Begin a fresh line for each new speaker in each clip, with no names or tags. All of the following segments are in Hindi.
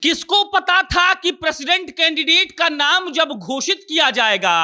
किसको पता था कि प्रेसिडेंट कैंडिडेट का नाम जब घोषित किया जाएगा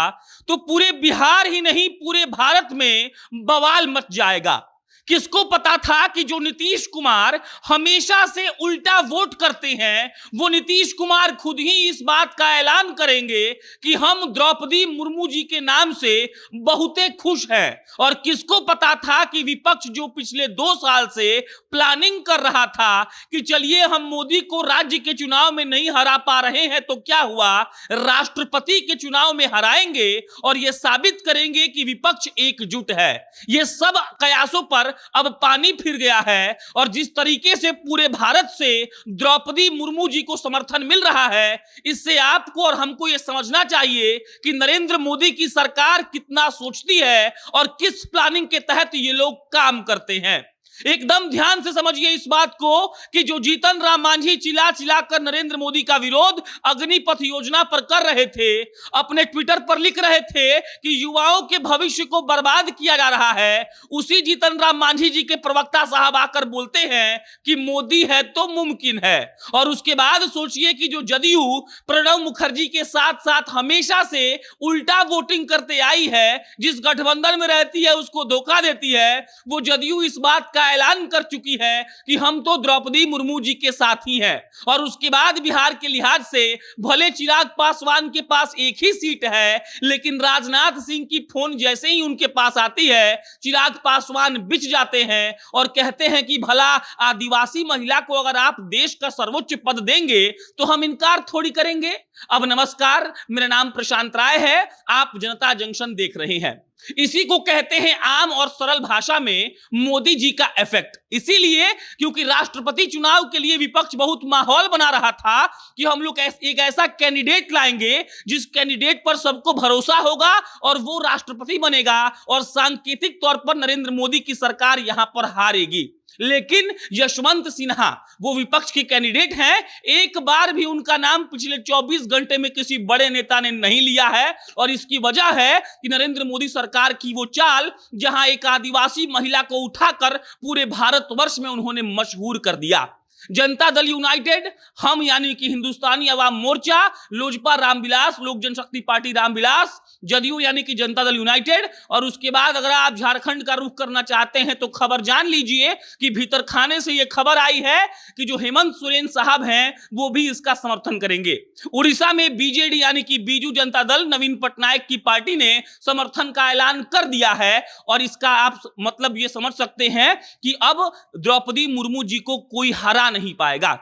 तो पूरे बिहार ही नहीं पूरे भारत में बवाल मच जाएगा। किसको पता था कि जो नीतीश कुमार हमेशा से उल्टा वोट करते हैं वो नीतीश कुमार खुद ही इस बात का ऐलान करेंगे कि हम द्रौपदी मुर्मू जी के नाम से बहुते खुश हैं। और किसको पता था कि विपक्ष जो पिछले 2 साल से प्लानिंग कर रहा था कि चलिए हम मोदी को राज्य के चुनाव में नहीं हरा पा रहे हैं तो क्या हुआ, राष्ट्रपति के चुनाव में हराएंगे और यह साबित करेंगे कि विपक्ष एकजुट है। ये सब कयासों पर अब पानी फिर गया है और जिस तरीके से पूरे भारत से द्रौपदी मुर्मू जी को समर्थन मिल रहा है, इससे आपको और हमको यह समझना चाहिए कि नरेंद्र मोदी की सरकार कितना सोचती है और किस प्लानिंग के तहत ये लोग काम करते हैं। एकदम ध्यान से समझिए इस बात को कि जो जीतन राम मांझी चिल्ला चिल्ला कर नरेंद्र मोदी का विरोध अग्निपथ योजना पर कर रहे थे, अपने ट्विटर पर लिख रहे थे कि युवाओं के भविष्य को बर्बाद किया जा रहा है, उसी जीतन राम मांझी जी के प्रवक्ता साहब आकर बोलते हैं कि मोदी है तो मुमकिन है। और उसके बाद सोचिए कि जो जदयू प्रणब मुखर्जी के साथ साथ हमेशा से उल्टा वोटिंग करते आई है, जिस गठबंधन में रहती है उसको धोखा देती है, वो जदयू इस बात का ऐलान कर चुकी है कि हम तो द्रौपदी मुर्मू जी के साथ ही हैं। और उसके बाद बिहार के लिहाज से भले चिराग पासवान के पास एक ही सीट है, लेकिन राजनाथ सिंह की फोन जैसे ही उनके पास आती है चिराग पासवान बिछ जाते हैं और कहते हैं कि भला आदिवासी महिला को अगर आप देश का सर्वोच्च पद देंगे तो हम इनकार थोड़ी करेंगे। अब नमस्कार, मेरा नाम प्रशांत राय है, आप जनता जंक्शन देख रहे हैं। इसी को कहते हैं आम और सरल भाषा में मोदी जी का इफेक्ट। इसीलिए क्योंकि राष्ट्रपति चुनाव के लिए विपक्ष बहुत माहौल बना रहा था कि हम लोग एक ऐसा कैंडिडेट लाएंगे जिस कैंडिडेट पर सबको भरोसा होगा और वो राष्ट्रपति बनेगा और सांकेतिक तौर पर नरेंद्र मोदी की सरकार यहां पर हारेगी। लेकिन यशवंत सिन्हा वो विपक्ष के कैंडिडेट हैं, एक बार भी उनका नाम पिछले 24 घंटे में किसी बड़े नेता ने नहीं लिया है। और इसकी वजह है कि नरेंद्र मोदी सरकार की वो चाल जहां एक आदिवासी महिला को उठाकर पूरे भारतवर्ष में उन्होंने मशहूर कर दिया। जनता दल यूनाइटेड, हम यानी कि हिंदुस्तानी अवाम मोर्चा, लोजपा रामविलास, लोक जनशक्ति पार्टी रामविलास, जदयू यानी कि जनता दल यूनाइटेड। और उसके बाद अगर आप झारखंड का रुख करना चाहते हैं तो खबर जान लीजिए कि भीतर खाने से यह खबर आई है कि जो हेमंत सोरेन साहब हैं वो भी इसका समर्थन करेंगे। उड़ीसा में बीजेडी यानी कि बीजू जनता दल नवीन पटनायक की पार्टी ने समर्थन का ऐलान कर दिया है और इसका आप मतलब ये समझ सकते हैं कि अब द्रौपदी मुर्मू जी को कोई हरा नहीं पाएगा।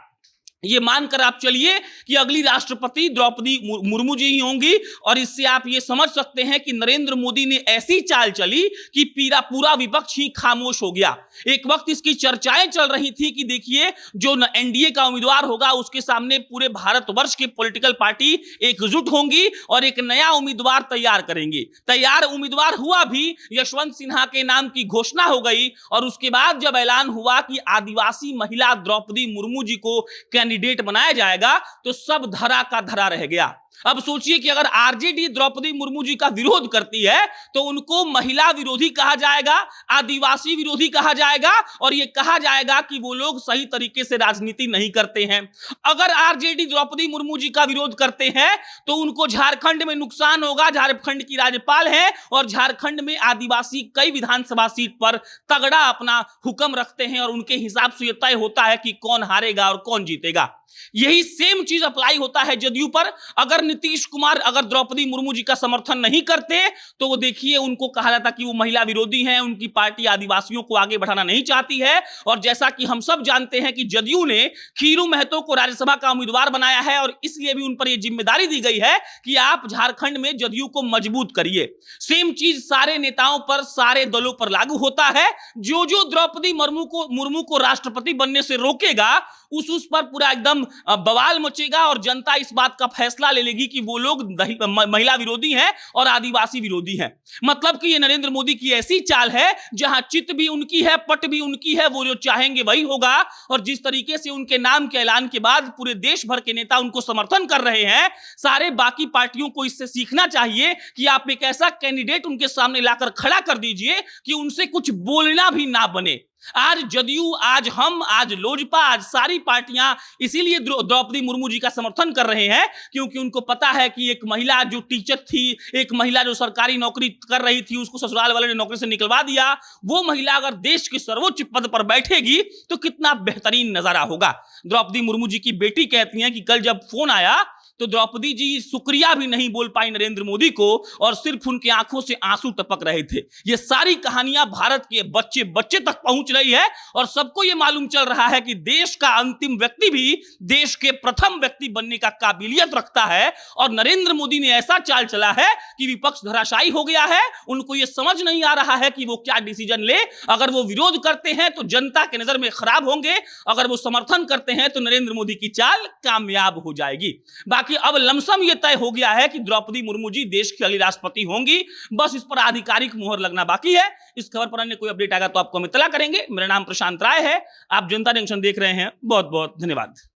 ये मानकर आप चलिए कि अगली राष्ट्रपति द्रौपदी मुर्मू जी ही होंगी। और इससे आप ये समझ सकते हैं कि नरेंद्र मोदी ने ऐसी चाल चली कि पूरा विपक्ष ही खामोश हो गया। एक वक्त इसकी चर्चाएं चल रही थी कि देखिए जो एनडीए का उम्मीदवार होगा उसके सामने पूरे भारतवर्ष की पॉलिटिकल पार्टी एकजुट होंगी और एक नया उम्मीदवार तैयार करेंगे। तैयार उम्मीदवार हुआ भी, यशवंत सिन्हा के नाम की घोषणा हो गई। और उसके बाद जब ऐलान हुआ कि आदिवासी महिला द्रौपदी मुर्मू जी को कैंडिडेट बनाया जाएगा तो सब धरा का धरा रह गया। अब सोचिए कि अगर आरजेडी द्रौपदी मुर्मू जी का विरोध करती है तो उनको महिला विरोधी कहा जाएगा, आदिवासी विरोधी कहा जाएगा और यह कहा जाएगा कि वो लोग सही तरीके से राजनीति नहीं करते हैं। अगर आरजेडी द्रौपदी मुर्मू जी का विरोध करते हैं तो उनको झारखंड में नुकसान होगा, झारखंड की राज्यपाल है और झारखंड में आदिवासी कई विधानसभा सीट पर तगड़ा अपना हुक्म रखते हैं और उनके हिसाब से यह तय होता है कि कौन हारेगा और कौन जीतेगा। यही सेम चीज अप्लाई होता है जदयू पर। अगर नीतीश कुमार अगर द्रौपदी मुर्मू जी का समर्थन नहीं करते तो वो देखिए उनको कहा जाता कि वो महिला विरोधी हैं, उनकी पार्टी आदिवासियों को आगे बढ़ाना नहीं चाहती है। और जैसा कि हम सब जानते हैं कि जदयू ने खीरू महतो को राज्यसभा का उम्मीदवार बनाया है और इसलिए भी उन पर यह जिम्मेदारी दी गई है कि आप झारखंड में जदयू को मजबूत करिए। सेम चीज सारे नेताओं पर, सारे दलों पर लागू होता है। जो जो द्रौपदी मुर्मू को राष्ट्रपति बनने से रोकेगा उस पर पूरा एकदम बवाल मचेगा और जनता इस बात का फैसला ले लेगी कि वो लोग महिला विरोधी हैं और आदिवासी विरोधी हैं। मतलब कि ये नरेंद्र मोदी की ऐसी चाल है जहां चित भी उनकी है, पट भी उनकी है, वो जो चाहेंगे वही होगा। और जिस तरीके से उनके नाम के ऐलान के बाद पूरे देश भर के नेता उनको समर्थन कर रहे हैं, सारे बाकी पार्टियों को इससे सीखना चाहिए कि आप एक ऐसा कैंडिडेट उनके सामने लाकर खड़ा कर दीजिए कि उनसे कुछ बोलना भी ना बने। आज जदयू, आज हम, आज लोजपा, आज सारी पार्टियां इसीलिए द्रौपदी मुर्मू जी का समर्थन कर रहे हैं, क्योंकि उनको पता है कि एक महिला जो टीचर थी, एक महिला जो सरकारी नौकरी कर रही थी, उसको ससुराल वाले ने नौकरी से निकलवा दिया, वो महिला अगर देश के सर्वोच्च पद पर बैठेगी तो कितना बेहतरीन नजारा होगा। द्रौपदी मुर्मू जी की बेटी कहती हैं कि कल जब फोन आया तो द्रौपदी जी शुक्रिया भी नहीं बोल पाई नरेंद्र मोदी को, और सिर्फ उनकी आंखों से आंसू टपक रहे थे। ये सारी कहानियां भारत के बच्चे बच्चे तक पहुंच रही है, और सबको ये मालूम चल रहा है कि देश का अंतिम व्यक्ति भी देश के प्रथम व्यक्ति बनने का काबिलियत रखता है। और नरेंद्र मोदी ने ऐसा चाल चला है कि विपक्ष धराशायी हो गया है। उनको ये समझ नहीं आ रहा है कि वो क्या डिसीजन ले। अगर वो विरोध करते हैं तो जनता के नजर में खराब होंगे, अगर वो समर्थन करते हैं तो नरेंद्र मोदी की चाल कामयाब हो जाएगी। बाकी अब लमसम यह तय हो गया है कि द्रौपदी मुर्मू जी देश की अगली राष्ट्रपति होंगी, बस इस पर आधिकारिक मुहर लगना बाकी है। इस खबर पर अन्य कोई अपडेट आएगा तो आपको हम इत्तला करेंगे। मेरा नाम प्रशांत राय है, आप जनता जंक्शन देख रहे हैं। बहुत बहुत धन्यवाद।